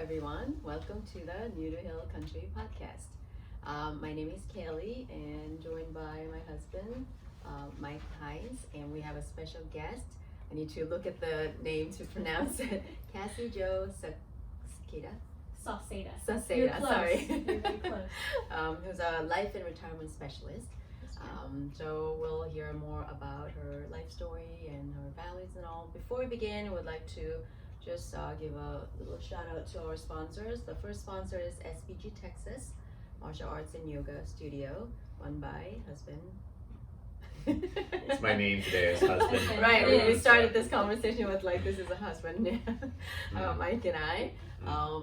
everyone. Welcome to the New to Hill Country podcast. My name is Kelly and joined by my husband, Mike Hines, and we have a special guest. I need to look at the name to pronounce it. Cassy Jo Sauceda. Sauceda. Sauceda, You're close. sorry. You're very close. Who's a life and retirement specialist. So we'll hear more about her life story and her values and all. Before we begin, I would like to just give a little shout out to our sponsors. The first sponsor is SBG Texas, Martial Arts and Yoga Studio, run by husband. It's my name today as husband. Right, we started this conversation with like, this is a husband, Mike and I.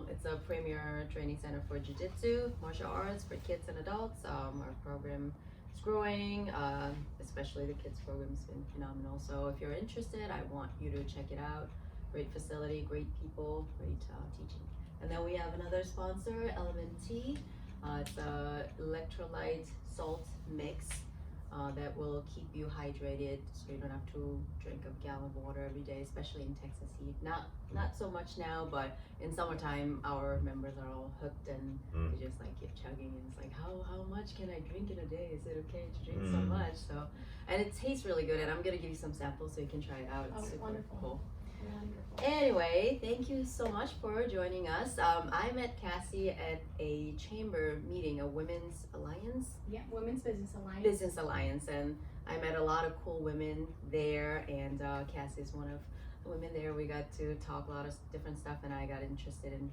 It's a premier training center for jiu-jitsu, martial arts for kids and adults. Our program is growing, especially the kids program has been phenomenal. So if you're interested, I want you to check it out. Great facility, great people, great teaching. And then we have another sponsor, Element Tea. It's a electrolyte salt mix that will keep you hydrated, so you don't have to drink a gallon of water every day, especially in Texas heat. Not so much now, but in summertime, our members are all hooked and they just like keep chugging. And it's like, how much can I drink in a day? Is it okay to drink so much? So, and it tastes really good. And I'm gonna give you some samples so you can try it out. It's super wonderful. Cool. Wonderful. Anyway, thank you so much for joining us. I met Cassy at a chamber meeting, a women's alliance. Yeah, Women's Business Alliance. Business alliance, and I met a lot of cool women there, and Cassy is one of the women there. We got to talk a lot of different stuff, and I got interested in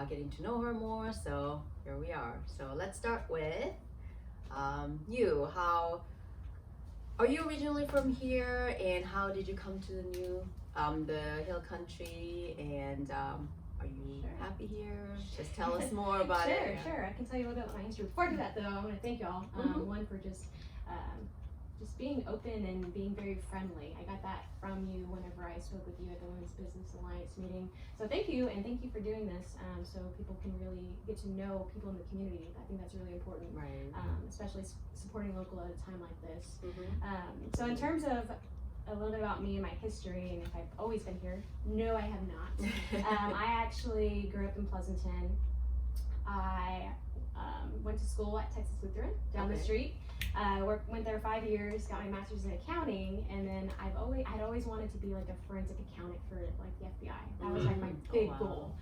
getting to know her more. So here we are. So let's start with you. How are you originally from here, and how did you come to the Hill Country, and are you happy here? Just tell us more about it. Sure. I can tell you a little bit about my history. Before I do that, though, I want to thank y'all. One for just being open and being very friendly. I got that from you whenever I spoke with you at the Women's Business Alliance meeting. So thank you, and thank you for doing this, so people can really get to know people in the community. I think that's really important, Right. Especially supporting local at a time like this. So in terms of a little bit about me and my history, and if I've always been here, no, I have not. I actually grew up in Pleasanton. I went to school at Texas Lutheran down the street. Went there 5 years, got my master's in accounting, and then I'd always wanted to be like a forensic accountant for like the FBI. That was like my big goal.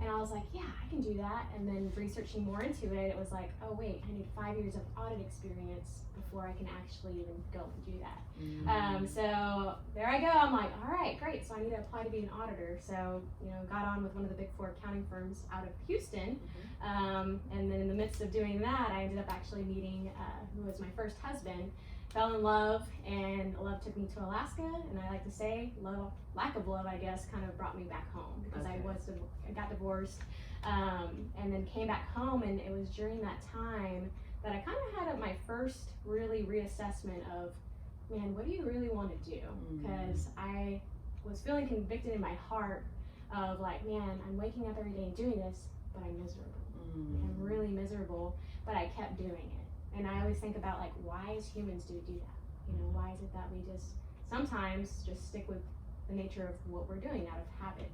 And I was like, yeah, I can do that. And then researching more into it, it was like, oh wait, I need 5 years of audit experience before I can actually even go and do that. So there I go. I'm like, all right, great. So I need to apply to be an auditor. So, got on with one of the big 4 accounting firms out of Houston. And then in the midst of doing that, I ended up actually meeting who was my first husband. Fell in love, and love took me to Alaska, and I like to say lack of love, I guess, kind of brought me back home, because I got divorced, and then came back home, and it was during that time that I kind of had my first really reassessment of, man, what do you really want to do? Because I was feeling convicted in my heart of like, man, I'm waking up every day and doing this, but I'm miserable. I'm really miserable, but I kept doing it. And I always think about like, why as humans do that? Why is it that we just sometimes just stick with the nature of what we're doing out of habit?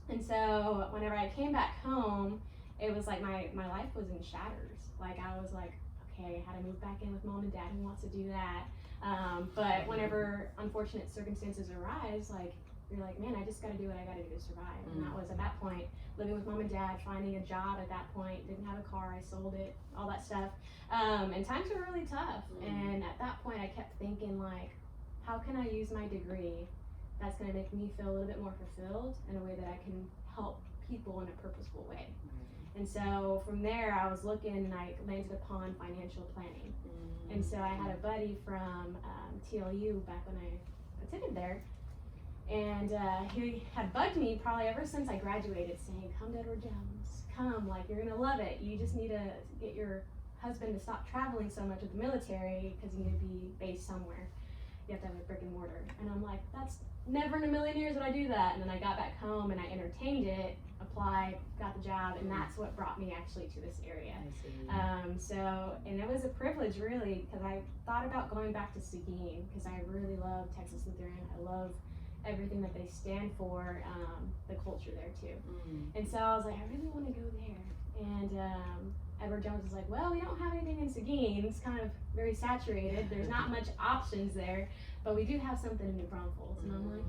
And so whenever I came back home, it was like my life was in shatters. Like I was like, okay, how to move back in with mom and dad, who wants to do that? But whenever unfortunate circumstances arise, like you're like, man, I just got to do what I got to do to survive. And that was at that point, living with mom and dad, finding a job at that point, didn't have a car, I sold it, all that stuff. And times were really tough. And at that point, I kept thinking like, how can I use my degree that's going to make me feel a little bit more fulfilled in a way that I can help people in a purposeful way? And so from there, I was looking, and I landed upon financial planning. And so I had a buddy from TLU back when I attended there. And he had bugged me probably ever since I graduated, saying, come to Edward Jones, come, like, you're gonna love it. You just need to get your husband to stop traveling so much with the military, because you need to be based somewhere. You have to have a brick and mortar. And I'm like, that's never in a million years would I do that. And then I got back home and I entertained it, applied, got the job, and that's what brought me actually to this area. And it was a privilege, really, because I thought about going back to Seguin, because I really love Texas Lutheran. I love everything that they stand for, the culture there too. And so I was like, I really want to go there. And Edward Jones was like, well, we don't have anything in Seguin. It's kind of very saturated. There's not much options there, but we do have something in New Braunfels. And I'm like,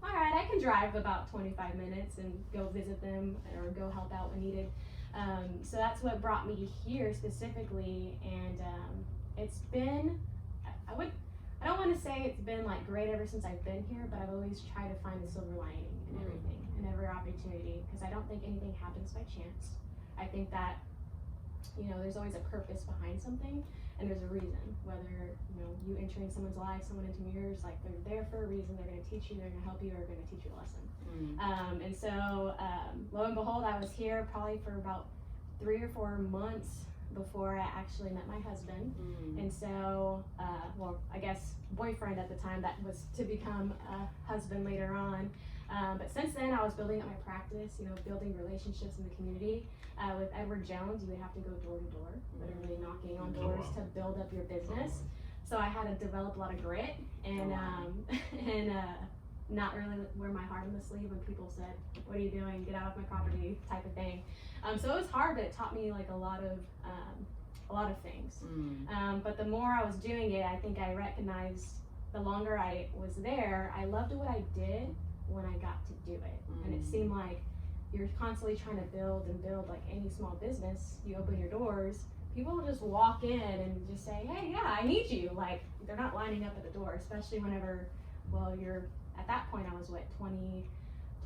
all right, I can drive about 25 minutes and go visit them or go help out when needed. So that's what brought me here specifically, and it's been, I don't want to say it's been like great ever since I've been here, but I've always tried to find a silver lining in everything, in every opportunity, because I don't think anything happens by chance. I think that, there's always a purpose behind something, and there's a reason. Whether, you entering someone's life, someone into yours, like they're there for a reason, they're going to teach you, they're going to help you, or they're going to teach you a lesson. And so, lo and behold, I was here probably for about 3 or 4 months before I actually met my husband. And so, I guess boyfriend at the time, that was to become a husband later on. But since then, I was building up my practice, building relationships in the community. With Edward Jones, you would have to go door to door, literally knocking on doors to build up your business. So I had to develop a lot of grit and not really wear my heart on the sleeve when people said, "What are you doing? Get out of my property," type of thing. So it was hard, but it taught me like a lot of things. But the more I was doing it, I think I recognized the longer I was there, I loved what I did when I got to do it. And it seemed like you're constantly trying to build and build, like any small business. You open your doors, people will just walk in and just say, "Hey, yeah, I need you." Like, they're not lining up at the door, especially whenever, you're, at that point I was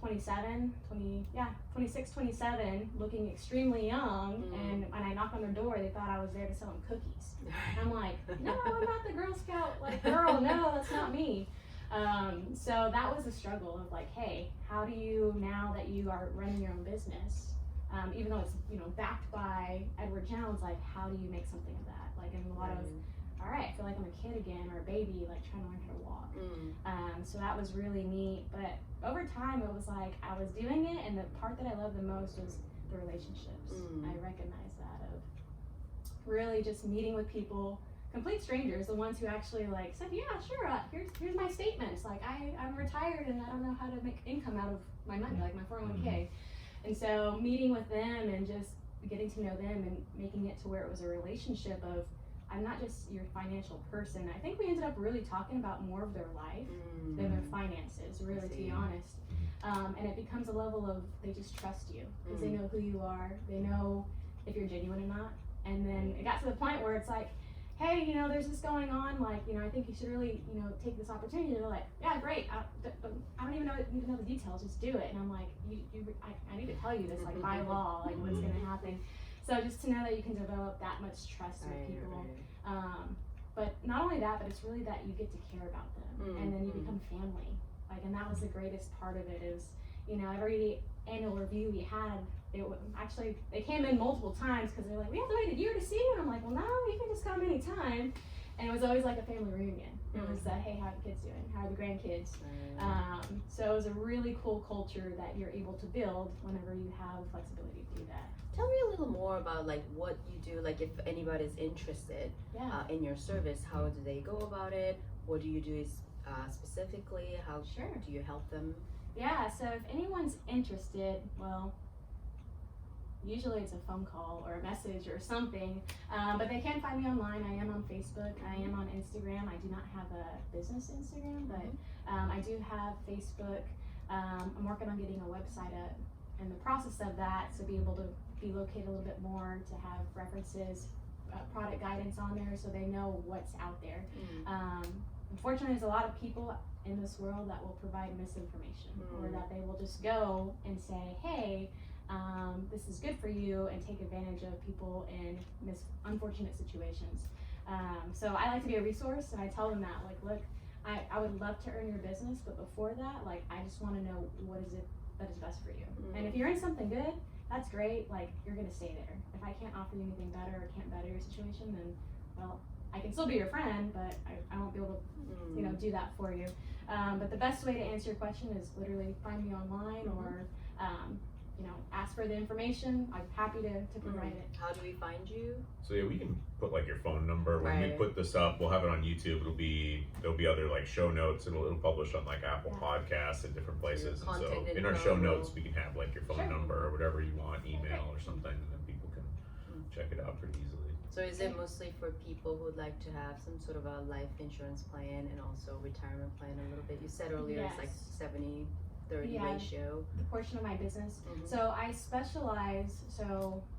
26, 27, looking extremely young. And when I knocked on their door, they thought I was there to sell them cookies. And I'm like, no, I'm not the Girl Scout girl, no, that's not me. So that was a struggle of like, hey, how do you, now that you are running your own business, even though it's, backed by Edward Jones, like, how do you make something of that? Like, in a lot of, all right, I feel like I'm a kid again, or a baby, like trying to learn how to walk. So that was really neat. But over time, it was like I was doing it, and the part that I loved the most was the relationships. I recognized that, of really just meeting with people, complete strangers, the ones who actually like said, "Yeah, sure, here's my statements. Like, I'm retired and I don't know how to make income out of my money, like my 401k." And so meeting with them and just getting to know them and making it to where it was a relationship of, I'm not just your financial person. I think we ended up really talking about more of their life than their finances, really, to be honest. And it becomes a level of, they just trust you because they know who you are. They know if you're genuine or not. And then it got to the point where it's like, "Hey, there's this going on, like, I think you should really, take this opportunity." They're like, "Yeah, great. I don't even know the details, just do it." And I'm like, I need to tell you this, like, by law, like, what's gonna happen. So just to know that you can develop that much trust with people. But not only that, but it's really that you get to care about them, and then you become family. Like, and that was the greatest part of it is, every annual review we had, they came in multiple times because they're like, "We have to wait a year to see you." And I'm like, "Well, no, you can just come anytime." And it was always like a family reunion. It was "Hey, how are the kids doing? How are the grandkids?" So it was a really cool culture that you're able to build whenever you have flexibility to do that. Tell me a little more about like what you do, like if anybody's interested in your service, how do they go about it? What do you do specifically? How do you help them? Yeah, so if anyone's interested, usually it's a phone call or a message or something, but they can find me online. I am on Facebook, I am on Instagram. I do not have a business Instagram, but I do have Facebook. I'm working on getting a website up, in the process of that, to be able to be located a little bit more, to have references, product guidance on there so they know what's out there. Unfortunately, there's a lot of people in this world that will provide misinformation, or that they will just go and say, "Hey, this is good for you," and take advantage of people in unfortunate situations. So I like to be a resource, and I tell them that, like, look, I would love to earn your business, but before that, like, I just want to know what is it that is best for you. And if you're in something good, that's great. Like, you're gonna stay there. If I can't offer you anything better or can't better your situation, then, I can still be your friend, but I won't be able to, do that for you. But the best way to answer your question is literally find me online, or ask for the information, I'm happy to provide it. How do we find you? So yeah, we can put like your phone number when we Right. put this up. We'll have it on YouTube. There'll be other like show notes. It'll publish on like Apple Yeah. Podcasts and different places. And so contact in our info. show notes, we can have like your phone Sure. number or whatever you want, email Okay. or something, and then people can check it out pretty easily. So is it mostly for people who'd like to have some sort of a life insurance plan and also retirement plan a little bit? You said earlier it's like Yes. 70-30 Yeah. ratio. The portion of my business. Mhm. So I specialize,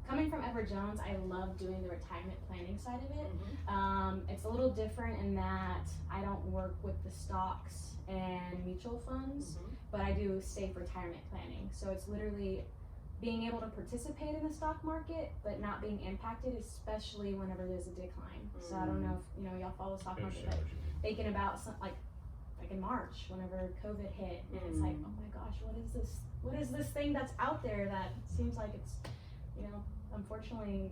coming from Edward Jones, I love doing the retirement planning side of it. It's a little different in that I don't work with the stocks and mutual funds, but I do safe retirement planning. So it's literally being able to participate in the stock market, but not being impacted, especially whenever there's a decline. So I don't know if y'all follow the stock I market, understand but what you mean. thinking about some like in March, whenever COVID hit, and it's like, oh my gosh, what is this? What is this thing that's out there that seems like it's, unfortunately,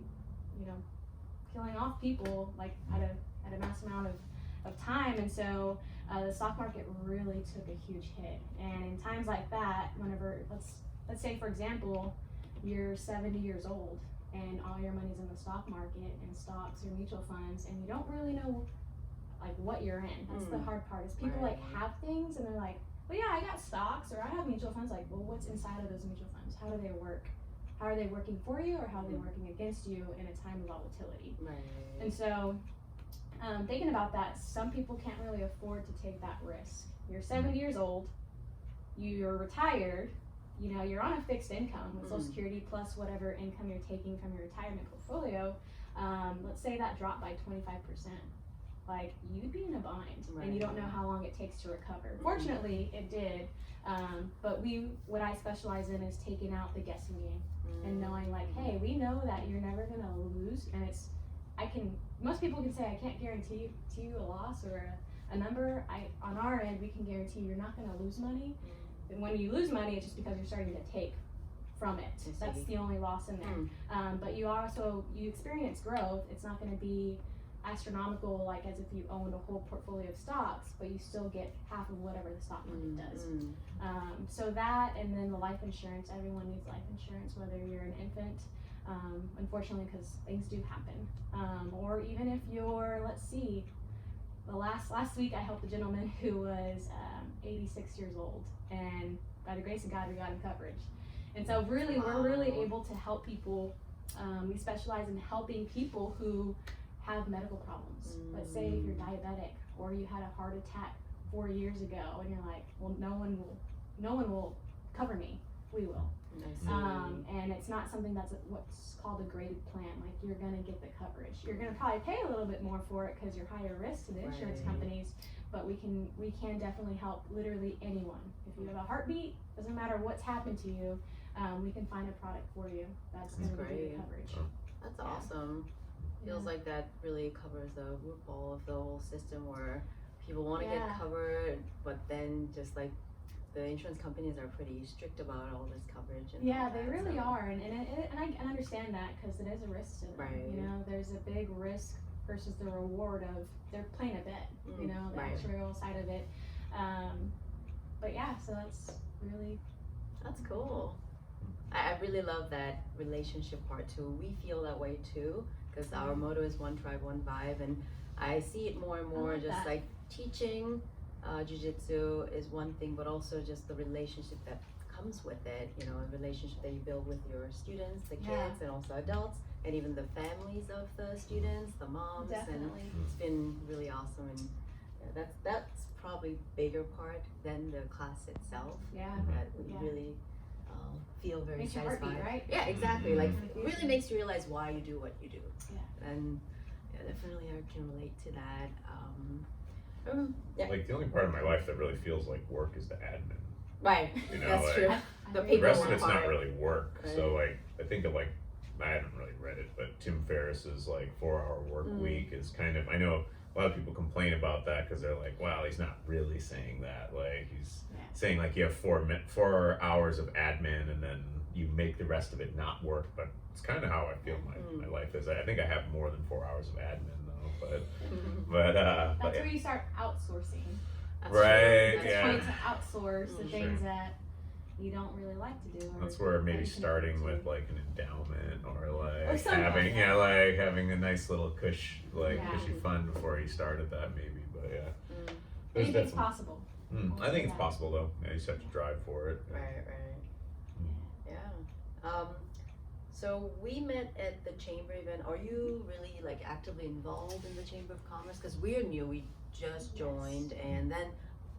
killing off people like at a mass amount of time. And so the stock market really took a huge hit. And in times like that, whenever let's say for example, you're 70 years old and all your money's in the stock market and stocks or mutual funds, and you don't really know like what you're in. That's the hard part. Is people like have things and they're like, well, yeah, I got stocks or I have mutual funds. Like, well, what's inside of those mutual funds? How do they work? How are they working for you, or how are they working against you in a time of volatility? Right. And so, thinking about that, some people can't really afford to take that risk. You're 70 years old, you're retired, you're on a fixed income with Social Security plus whatever income you're taking from your retirement portfolio. Let's say that dropped by 25%. Like, you'd be in a bind, and you don't know how long it takes to recover. Fortunately, it did. But what I specialize in is taking out the guessing game and knowing like, hey, we know that you're never gonna lose, and most people can say I can't guarantee you a loss or a number. On our end, we can guarantee you're not gonna lose money. And when you lose money, it's just because you're starting to take from it. That's the only loss in there. But you experience growth. It's not gonna be astronomical like as if you owned a whole portfolio of stocks, but you still get half of whatever the stock market does. So that, and then the life insurance, everyone needs life insurance, whether you're an infant, unfortunately, because things do happen, or even if you're, let's see, the last week I helped a gentleman who was 86 years old, and by the grace of God we got him coverage. And so really we're really able to help people. We specialize in helping people who have medical problems. Let's say if you're diabetic or you had a heart attack 4 years ago and you're like, well, no one will cover me. We will. And it's not something that's what's called a graded plan. Like, you're gonna get the coverage. You're gonna probably pay a little bit more for it because you're higher risk to the insurance companies, but we can definitely help literally anyone. If you have a heartbeat, doesn't matter what's happened to you, we can find a product for you that's gonna give you the coverage. That's awesome. Feels like that really covers the loophole of the whole system where people want to get covered, but then just like the insurance companies are pretty strict about all this coverage. And all they that, really so. are, and I can understand that because it is a risk to them. There's a big risk versus the reward of they're playing a bet. The actuarial side of it. But yeah, so that's cool. I really love that relationship part too. We feel that way too. Because our motto is one tribe, one vibe, and I see it more and more. Just like teaching jiu-jitsu is one thing, but also just the relationship that comes with it. A relationship that you build with your students, the kids, and also adults, and even the families of the students, the moms. Definitely. And it's been really awesome, and that's probably bigger part than the class itself. That we really feel very makes satisfied. Your heart beat, right? Yeah, exactly. Like, it really makes you realize why you do what you do. And definitely I can relate to that. Like, the only part of my life that really feels like work is the admin. Right. That's like, true. The rest of it's part. not really work. So like, I think of like, I haven't really read it, but Tim Ferriss's like 4-hour work week is kind of, I know a lot of people complain about that because they're like, wow, he's not really saying that. Like, he's saying like you have 4 hours of admin and then you make the rest of it not work. But it's kind of how I feel my life is. I think I have more than 4 hours of admin though. But that's where you start outsourcing. Right. That's when to outsource the things that you don't really like to do. Or That's where maybe that you can starting do. with like an endowment or Or like something having like yeah that. like having a nice little Yeah. cushy fund before you started that maybe, but yeah. There's Anything's definitely possible. I think it's Yeah. possible though. Yeah, you just have to drive for it. Right. Yeah. So we met at the chamber event. Are you really like actively involved in the Chamber of Commerce? Because we're new. We just joined, and then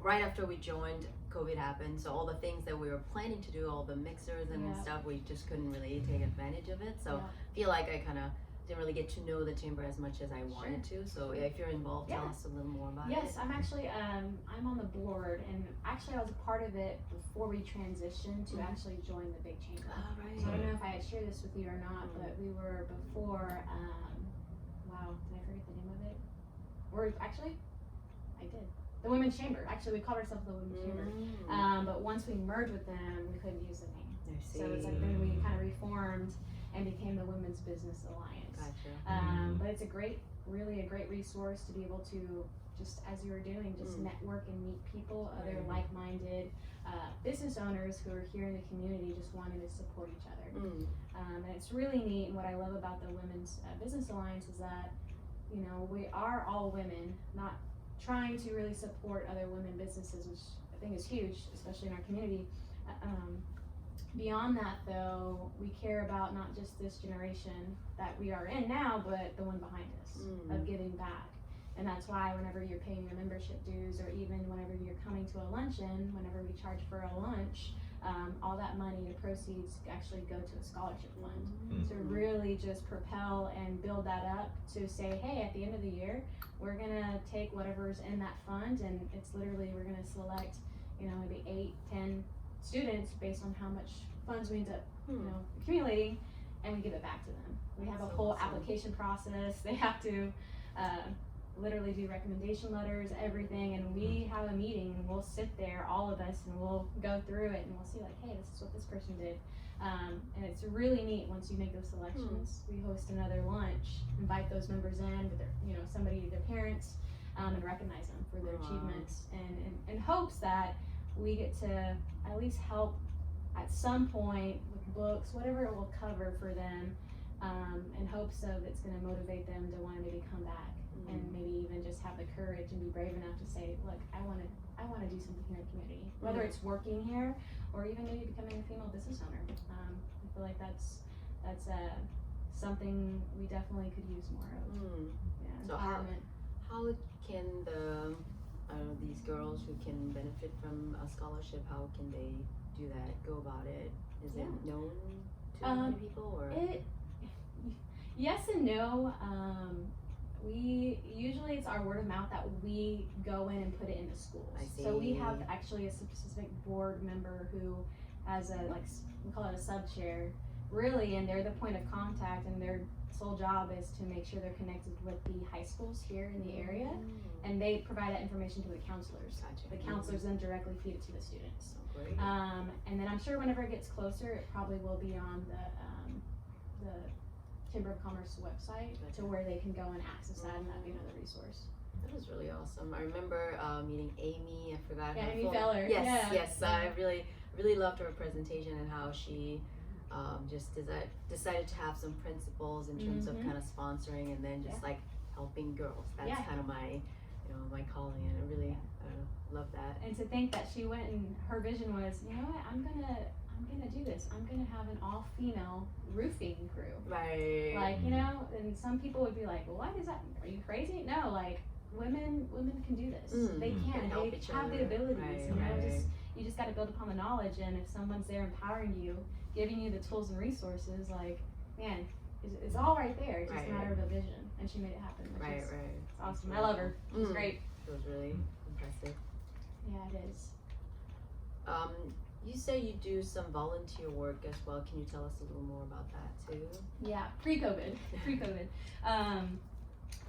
right after we joined, COVID happened. So all the things that we were planning to do, all the mixers and Yeah. stuff, we just couldn't really take advantage of it. So Yeah. I feel like I kind of didn't really get to know the chamber as much as I wanted to. So yeah, if you're involved, tell Yeah. us a little more about Yes, it. I'm actually I'm on the board, and actually I was a part of it before we transitioned to actually join the big chamber. All right. So I don't know if I had shared this with you or not, but we were before. Wow, did I forget the name of it? Or actually, I did. The Women's Chamber. Actually, we called ourselves the Women's Chamber. But once we merged with them, we couldn't use the name. I see. So it's like then we kind of reformed and became the Women's Business Alliance. Gotcha. But it's really a great resource to be able to, just as you were doing, just network and meet people, other like-minded business owners who are here in the community just wanting to support each other. And it's really neat, and what I love about the Women's Business Alliance is that, you know, we are all women, not trying to really support other women businesses, which I think is huge, especially in our community. Beyond that, though, we care about not just this generation that we are in now, but the one behind us, of giving back. And that's why whenever you're paying your membership dues, or even whenever you're coming to a luncheon, whenever we charge for a lunch, all that money, the proceeds actually go to a scholarship fund to really just propel and build that up to say, hey, at the end of the year, we're gonna take whatever's in that fund, and it's literally, we're gonna select, you know, maybe 8-10 students based on how much funds we end up, you know, accumulating, and we give it back to them. We have a whole application process. They have to literally do recommendation letters, everything, and we have a meeting, and we'll sit there, all of us, and we'll go through it, and we'll see like, hey, this is what this person did. And it's really neat once you make those selections. We host another lunch, invite those members in with their, you know, somebody, their parents, and recognize them for their achievements, and in hopes that we get to at least help at some point with books, whatever it will cover for them, in hopes of it's going to motivate them to want to maybe come back and maybe even just have the courage and be brave enough to say, look, I want to do something here in the community, whether it's working here or even maybe becoming a female business owner. I feel like that's something we definitely could use more of. Yeah, So empowerment. how can these girls who can benefit from a scholarship, how can they do that, go about it? Is it known to many people, or? Yes and no. We usually, it's our word of mouth that we go in and put it into schools. I see. So we have actually a specific board member who has a, like, we call it a sub chair, really, and they're the point of contact, and their sole job is to make sure they're connected with the high schools here in the area, and they provide that information to the counselors. Gotcha. The counselors then directly feed it to the students. Great. And then I'm sure whenever it gets closer, it probably will be on the Chamber of Commerce website, to where they can go and access that, and that'd be another resource. That was really awesome. I remember meeting Amy. I forgot her Amy full- Feller. Yes, Yeah. yes. I really loved her presentation and how she just decided to have some principles in terms of kind of sponsoring and then just like helping girls. That's kind of my, my calling, and I really love that. And to think that she went and her vision was, you know what, I'm gonna do this. I'm gonna have an all-female roofing crew. Right. Like, you know, and some people would be like, well, what is that? Are you crazy? No, like, women can do this. They can. help They each have other. the abilities. Right, you know, right. you just got to build upon the knowledge. And if someone's there empowering you, giving you the tools and resources, like, man, it's all right there. It's just a matter of a vision. And she made it happen. Which is awesome. I love her. She's great. It was really impressive. Yeah, it is. You say you do some volunteer work as well. Can you tell us a little more about that too? Yeah, pre-COVID.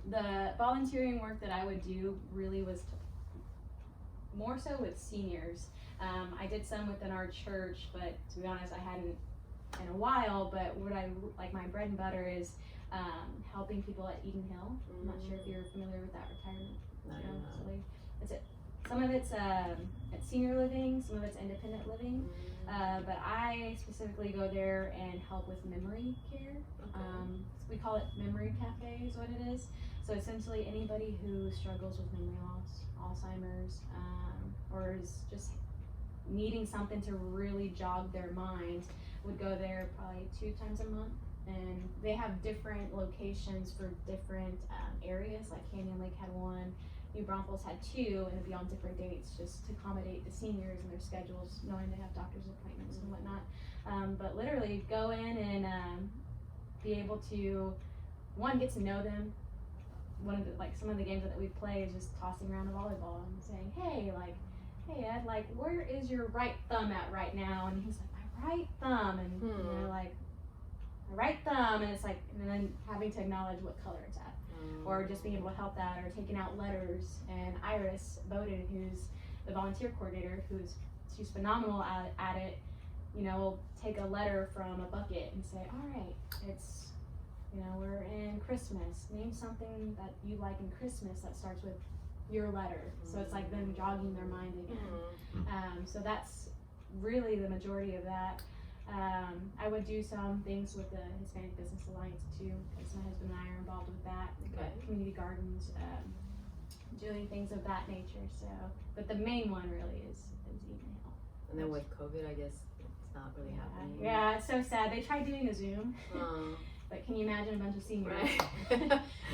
The volunteering work that I would do really was more so with seniors. I did some within our church, but to be honest, I hadn't in a while. But what I like, my bread and butter is helping people at Eden Hill. I'm not sure if you're familiar with that retirement facility. Some of it's senior living, some of it's independent living. But I specifically go there and help with memory care. We call it Memory Cafe is what it is. So essentially anybody who struggles with memory loss, Alzheimer's, or is just needing something to really jog their mind would go there probably 2 times a month. And they have different locations for different areas, like Canyon Lake had one, New Braunfels had 2, and it'd be on different dates just to accommodate the seniors and their schedules, knowing they have doctor's appointments and whatnot. But literally go in and be able to, one, get to know them. One of the, some of the games that we play is just tossing around a volleyball and saying, hey Ed, where is your right thumb at right now? And he's like, my right thumb, and they're like, my right thumb, and it's like, and then having to acknowledge what color it's at. Or just being able to help that, or taking out letters. And Iris Bowden, who's the volunteer coordinator, she's phenomenal at it, will take a letter from a bucket and say, all right, it's, we're in Christmas. Name something that you like in Christmas that starts with your letter. So it's like them jogging their mind again. So that's really the majority of that. I would do some things with the Hispanic Business Alliance too, because my husband and I are involved with that. Community gardens, doing things of that nature. So, but the main one really is email. And then with COVID, I guess it's not really happening. Yeah, it's so sad. They tried doing a Zoom, but can you imagine a bunch of seniors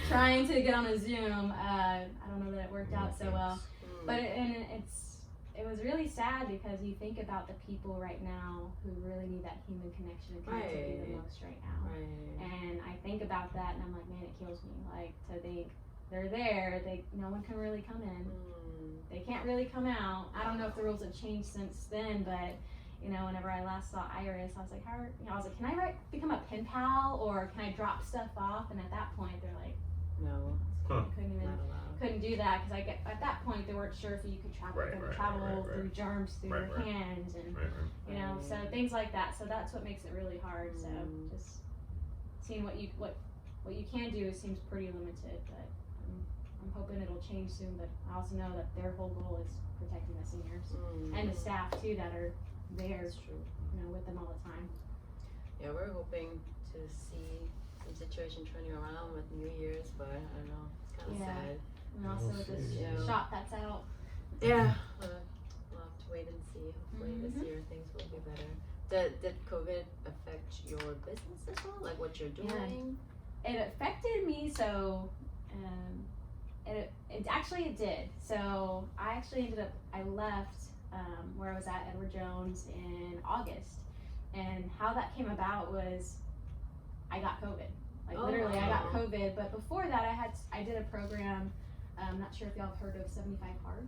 trying to get on a Zoom? I don't know that it worked out so well, but it was really sad because you think about the people right now who really need that human connection and connectivity the most right now. And I think about that and I'm like, man, it kills me. To think they're there, no one can really come in. They can't really come out. I don't know if the rules have changed since then, but whenever I last saw Iris, I was like, can I become a pen pal, or can I drop stuff off? And at that point, they're like, no, couldn't do that, because at that point they weren't sure if you could travel through germs through your hands, and so things like that. So that's what makes it really hard. So just seeing what you can do seems pretty limited, but I'm hoping it'll change soon. But I also know that their whole goal is protecting the seniors and the staff too that are there, with them all the time. Yeah, we're hoping to see the situation turning around with New Year's, but I don't know. It's kind of sad. And also with this shot that's out. Yeah, we'll have to wait and see. Hopefully this year things will be better. Did COVID affect your business as well? Like what you're doing? Yeah. It affected me, so it did. So I left where I was at Edward Jones in August, and how that came about was I got COVID. Literally, I got COVID. But before that, I did a program. I'm not sure if y'all have heard of 75 Hard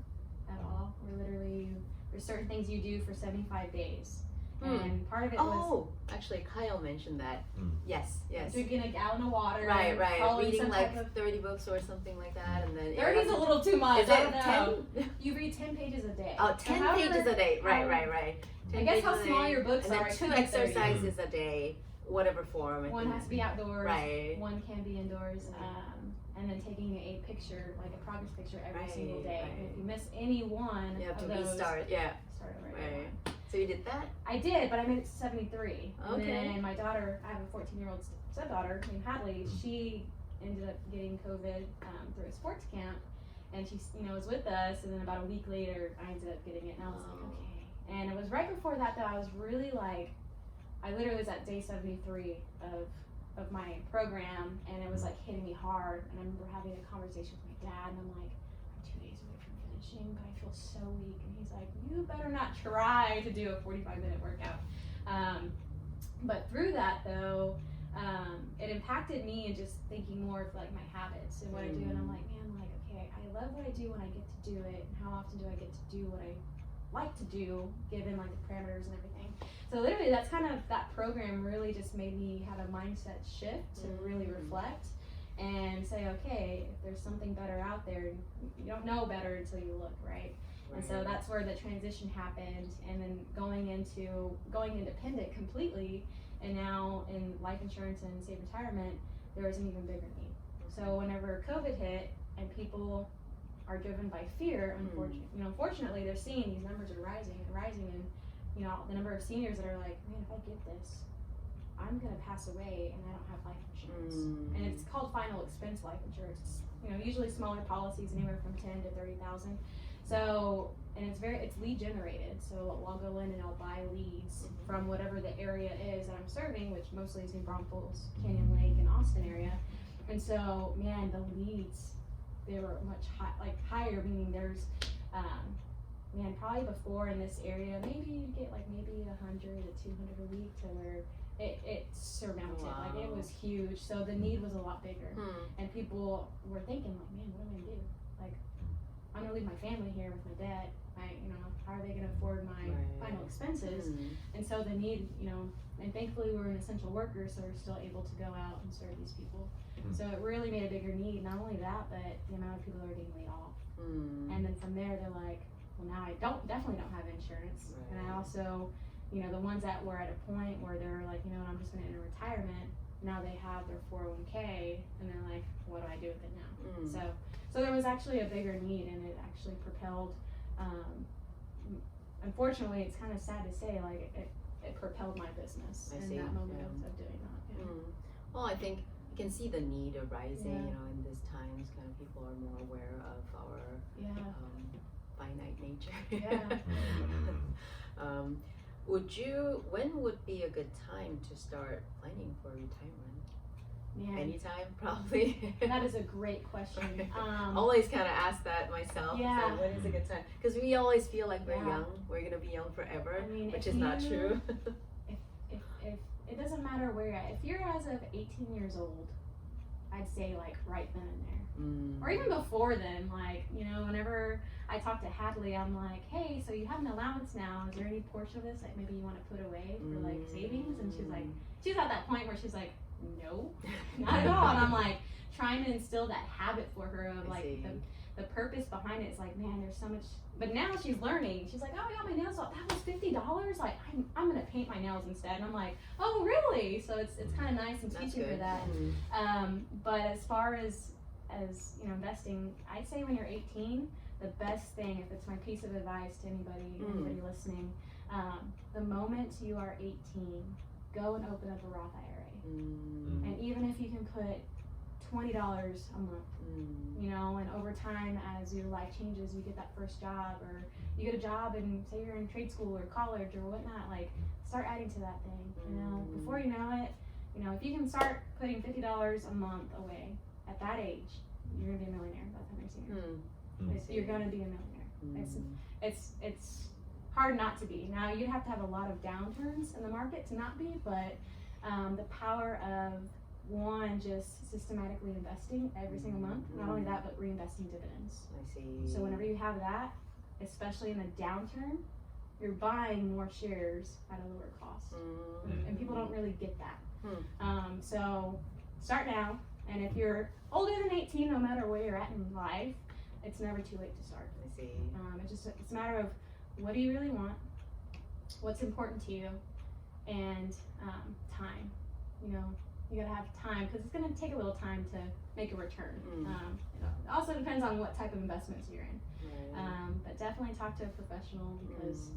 at all. Where literally there's certain things you do for 75 days. And part of it was actually Kyle mentioned that. Yes. Drinking a gallon of water. Right. Reading 30 books or something like that, and then 30 is a little too much. Is it 10? You read 10 pages a day. Oh, 10 pages a day. Right. I guess how small your books are. And then 2 exercises a day, whatever form. One has to be outdoors. Right. One can be indoors. And then taking a picture, like a progress picture every single day. And if you miss any one you have of to those, restart. Yeah. Start over. Right. So you did that? I did, but I made it to 73. Okay. And then my daughter, I have a 14-year-old stepdaughter named Hadley. She ended up getting COVID through a sports camp, and she, was with us. And then about a week later, I ended up getting it, and I was like, okay. And it was right before that I was really I literally was at day 73 of my program, and it was hitting me hard. And I remember having a conversation with my dad, and I'm like, I'm 2 days away from finishing, but I feel so weak. And he's like, you better not try to do a 45-minute workout. But through that though, it impacted me and just thinking more of my habits and what I do. And I'm like, man, okay, I love what I do when I get to do it, and how often do I get to do what I like to do given the parameters and everything. So literally that's that program really just made me have a mindset shift to really reflect and say, okay, if there's something better out there, you don't know better until you look, right? And so that's where the transition happened, and then going independent completely, and now in life insurance and safe retirement, there was an even bigger need. So whenever COVID hit and people are driven by fear. Unfortunately, they're seeing these numbers are rising and rising, and the number of seniors that are like, man, if I get this, I'm gonna pass away and I don't have life insurance. And it's called final expense life insurance. It's, usually smaller policies, anywhere from 10 to 30,000. So, and it's lead generated. So I'll go in and I'll buy leads from whatever the area is that I'm serving, which mostly is New Braunfels, Canyon Lake, and Austin area. And so, man, the leads, they were much higher, meaning there's, probably before in this area, maybe you get maybe 100 to 200 a week to where it surmounted. Wow. It was huge. So the need was a lot bigger. And people were thinking man, what am I gonna do? I'm gonna leave my family here with my debt. How are they gonna afford my final expenses? And so the need, and thankfully we're an essential worker, so we're still able to go out and serve these people. So it really made a bigger need. Not only that, but the amount of people that are getting laid off. And then from there, they're like, well, now I definitely don't have insurance. And I also, the ones that were at a point where they're like, I'm just gonna enter retirement. Now they have their 401k, and they're like, what do I do with it now? So there was actually a bigger need, and it actually propelled. Unfortunately, it's kind of sad to say, it propelled my business in that moment of doing that. Well, I think you can see the need arising. In these times, kind of people are more aware of our finite nature. When would be a good time to start planning for retirement? Anytime, probably. That is a great question. Always kind of ask that myself. Yeah. When is a good time? Because we always feel like we're young. We're gonna be young forever, which is not true. if it doesn't matter where you're at. If you're as of 18 years old, I'd say right then and there, or even before then. Whenever I talk to Hadley, I'm like, hey, so you have an allowance now. Is there any portion of this that maybe you want to put away for savings? And she's at that point where she's like, no, not at all. And I'm like trying to instill that habit for her of the purpose behind it. It's like, man, there's so much. But now she's learning. She's like, oh, I got my nails off. That was $50. I'm gonna paint my nails instead. And I'm like, oh, really? So it's kind of nice and teaching her that. But as far as investing, I'd say when you're 18, the best thing, if it's my piece of advice to anybody listening, the moment you are 18, go and open up a Roth IRA. And even if you can put $20 a month, and over time as your life changes, you get that first job, or you get a job and say you're in trade school or college or whatnot, start adding to that thing. Before you know it, if you can start putting $50 a month away at that age, you're gonna be a millionaire by the time you're senior. You're gonna be a millionaire. It's hard not to be. Now you'd have to have a lot of downturns in the market to not be, but the power of just systematically investing every single month. Not only that, but reinvesting dividends. I see. So whenever you have that, especially in a downturn, you're buying more shares at a lower cost. And people don't really get that. So start now. And if you're older than 18, no matter where you're at in life, it's never too late to start. I see. It's a matter of what do you really want, what's important to you, and time. You gotta have time, because it's gonna take a little time to make a return. It also depends on what type of investments you're in. But definitely talk to a professional, because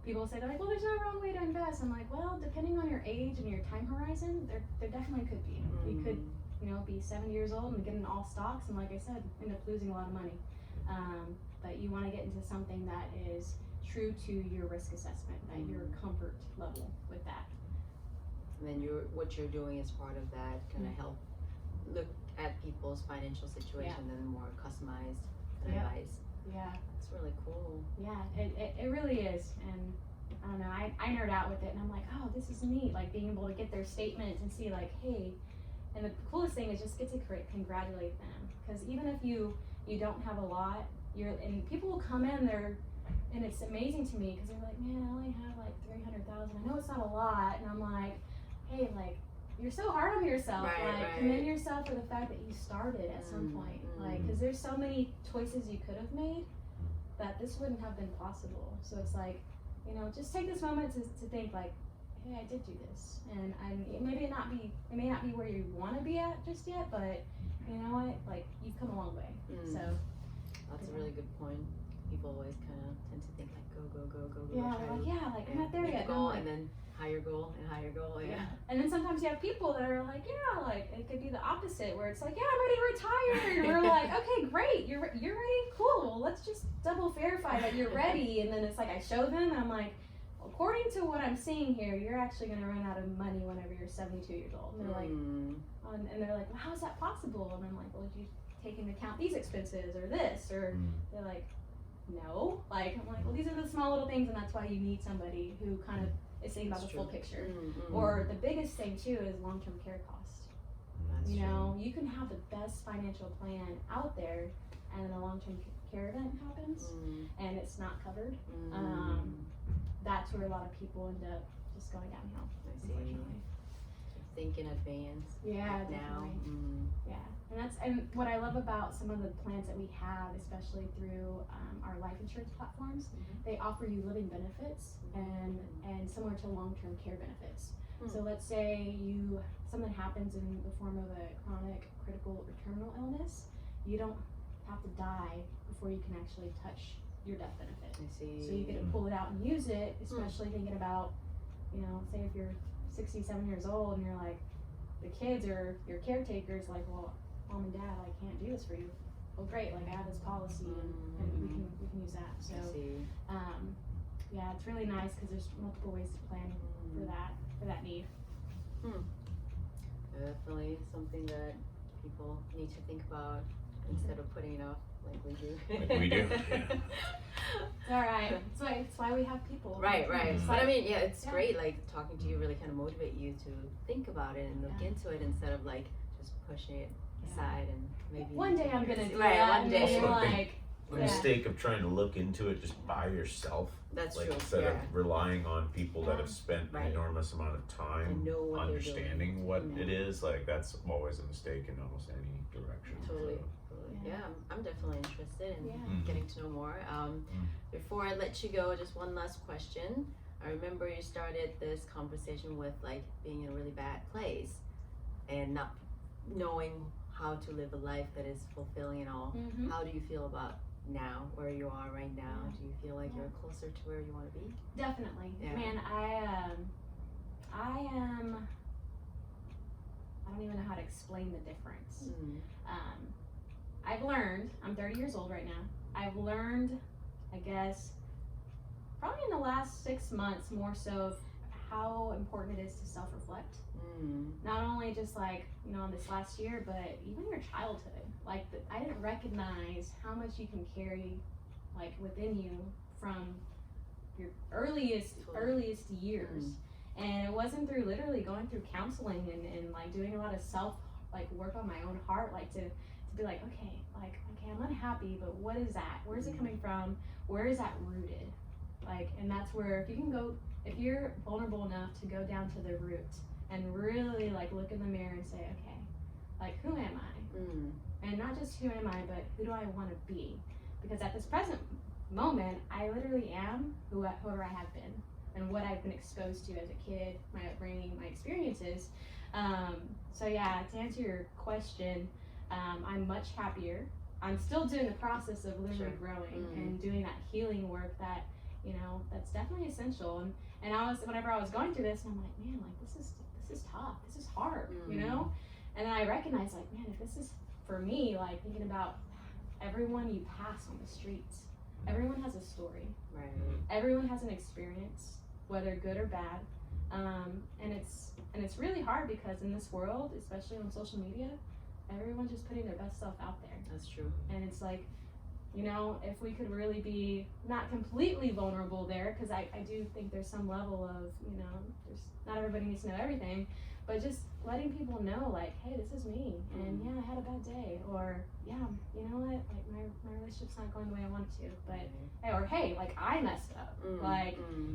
people say, they're like, well, there's no wrong way to invest. I'm like, well, depending on your age and your time horizon, there definitely could be. You could, be 70 years old and get in all stocks, and like I said, end up losing a lot of money. But you want to get into something that is true to your risk assessment, that your comfort level with that. And then what you're doing as part of that kind of help look at people's financial situation and more customized advice. Yeah. It's really cool. Yeah, it really is. And I don't know, I nerd out with it, and I'm like, oh, this is neat, being able to get their statements and see hey, and the coolest thing is just get to congratulate them, because even if you don't have a lot, and people will come in there, and it's amazing to me, because they're like, man, I only have 300,000. I know it's not a lot, and I'm like, hey, you're so hard on yourself. Commend yourself for the fact that you started at some point. Because there's so many choices you could have made that this wouldn't have been possible. So it's just take this moment to think hey, I did do this, and it may not be where you want to be at just yet, but you know what, like you've come a long way. So that's a really good point. People always kind of tend to think like go. yeah, try like to, yeah, like I'm not there yet. goal, Like, and then higher goal and higher goal. Yeah. And then sometimes you have people that are like, yeah, like it could be the opposite, where it's like, yeah, I'm ready to retire, and we're like, okay, great, you're ready, cool. Well, let's just double verify that you're ready. And then it's like I show them, and I'm like, according to what I'm seeing here, you're actually going to run out of money whenever you're 72 years old. And they're like, and they're like, well, how is that possible? And I'm like, well, did you take into account these expenses or this? Or they're like, no. Like, I'm like, well, these are the small little things, and that's why you need somebody who kind of is thinking about the full picture. Or the biggest thing too is long-term care cost. That's You know, you can have the best financial plan out there, and then a long-term care event happens, and it's not covered. That's where a lot of people end up just going downhill, unfortunately. Think in advance. Yeah, like now. definitely. Yeah, and what I love about some of the plans that we have, especially through our life insurance platforms, they offer you living benefits and similar to long-term care benefits. So let's say something happens in the form of a chronic, critical, or terminal illness, you don't have to die before you can actually touch your death benefit. I see. So you get to pull it out and use it, especially thinking about, say if you're 67 years old and you're like, the kids or your caretakers like, well, mom and dad, I can't do this for you. Well, great, like I have this policy and we can use that. So, yeah, it's really nice because there's multiple ways to plan for that need. Definitely something that people need to think about instead of putting it off like we do. Like we do. It's all right. That's why we have people. Right. But I mean, yeah, it's Yeah. great. Like talking to you really kind of motivate you to think about it and look into it instead of like just pushing it aside and maybe One day I'm gonna do right, that. one day. And Also, like, The mistake of trying to look into it just by yourself, That's like true. instead yeah. of relying on people that have spent Right. an enormous amount of time And know what they're understanding what Mhm. it is, like that's always a mistake in almost any direction. Totally. So, Yeah, I'm definitely interested in Yeah. getting to know more. Before I let you go, just one last question. I remember you started this conversation with like being in a really bad place and not knowing how to live a life that is fulfilling and all. How do you feel about now, where you are right now? Do you feel like you're closer to where you want to be? Definitely. Yeah. Man, I don't even know how to explain the difference. I've learned, I'm 30 years old right now. I've learned, I guess, probably in the last 6 months more so of how important it is to self-reflect. Not only just like, in this last year, but even your childhood. Like, I didn't recognize how much you can carry, like, within you from your earliest years. And it wasn't through literally going through counseling and like doing a lot of work on my own heart, like to be like, okay, I'm unhappy, but what is that? Where is it coming from? Where is that rooted? Like, and that's where if you're vulnerable enough to go down to the root and really like look in the mirror and say, okay, like who am I? And not just who am I, but who do I want to be? Because at this present moment, I literally am whoever I have been and what I've been exposed to as a kid, my upbringing, my experiences. So yeah, to answer your question, I'm much happier. I'm still doing the process of literally growing and doing that healing work that, that's definitely essential. And whenever I was going through this, I'm like, man, like this is tough. This is hard, And then I recognized like, man, if this is for me, like thinking about everyone you pass on the streets, everyone has a story. Right. Everyone has an experience, whether good or bad. And it's really hard because in this world, especially on social media, everyone's just putting their best self out there. That's true. And it's like, if we could really be not completely vulnerable there, because I do think there's some level of, there's not everybody needs to know everything, but just letting people know, like, hey, this is me, and yeah, I had a bad day, or yeah, you know what, like my relationship's not going the way I want it to, but hey, like I messed up,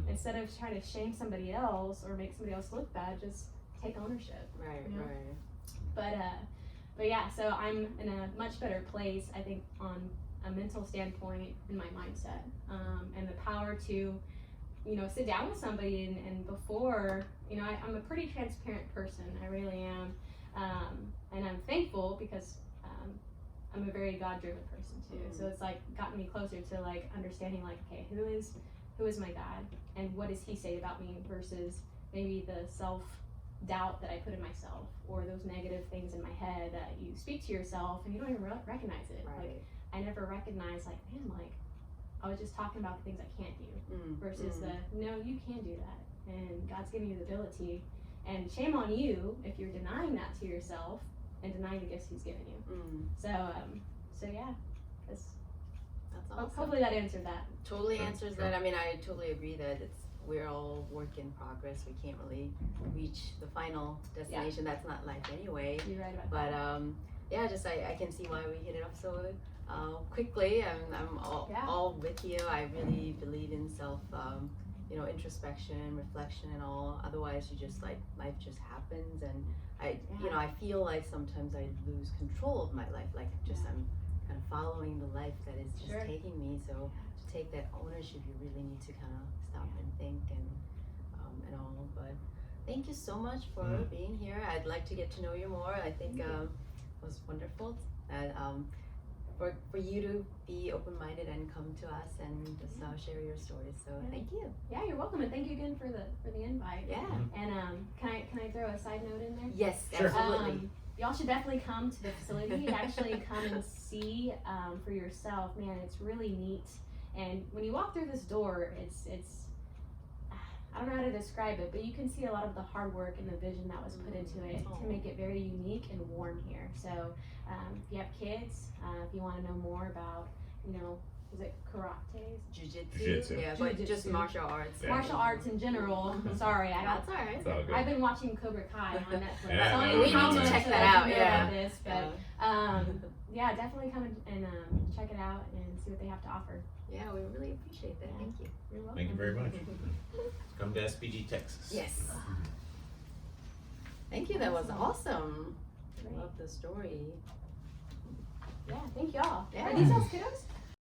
instead of trying to shame somebody else or make somebody else look bad, just take ownership. Right. But yeah, so I'm in a much better place, I think, on a mental standpoint in my mindset, and the power to, sit down with somebody and before, I'm a pretty transparent person. I really am, and I'm thankful because I'm a very God-driven person too. So it's like gotten me closer to like understanding like, okay, who is my God and what does he say about me versus maybe the self-doubt that I put in myself or those negative things in my head that you speak to yourself and you don't even recognize it. Right. Like I never recognized like, man, like I was just talking about the things I can't do versus the, no, you can do that and God's giving you the ability and shame on you if you're denying that to yourself and denying the gifts he's given you. So yeah, That's awesome. hopefully that answered that. Totally Sure, answers sure. that. I mean, I totally agree that we're all work in progress. We can't really reach the final destination. That's not life anyway. You're right about But that. yeah, just I can see why we hit it up so quickly. I'm all with you. I really believe in self, introspection, reflection, and all. Otherwise, you just like life just happens, and I feel like sometimes I lose control of my life. Like I'm kind of following the life that is just taking me. So to take that ownership, you really need to kind of stop and think and all. But thank you so much for being here. I'd like to get to know you more. I think it was wonderful that for you to be open-minded and come to us and just share your stories. So thank you. Yeah, you're welcome, and thank you again for the invite. Yeah. And can I throw a side note in there? Yes, Sure. absolutely. Y'all should definitely come to the facility. Actually, come and see for yourself. Man, it's really neat. And when you walk through this door, it's I don't know how to describe it, but you can see a lot of the hard work and the vision that was put into it to make it very unique and warm here. So if you have kids, if you want to know more about, is it karate? Jiu-jitsu. Yeah, but just Jiu-jitsu. martial arts. Yeah. Martial arts in general. Sorry, That's all right. It's all good. I've been watching Cobra Kai on Netflix. Yeah, so I no, don't we know how need to much check that I out, know yeah. about this, but yeah, definitely come and check it out and see what they have to offer. Yeah, we really appreciate that. Thank you. You're welcome. Thank you very much. Come to SPG, Texas. Yes. Thank you. That was awesome. Great. Love the story. Yeah, thank y'all. Yeah. Are these all kiddos?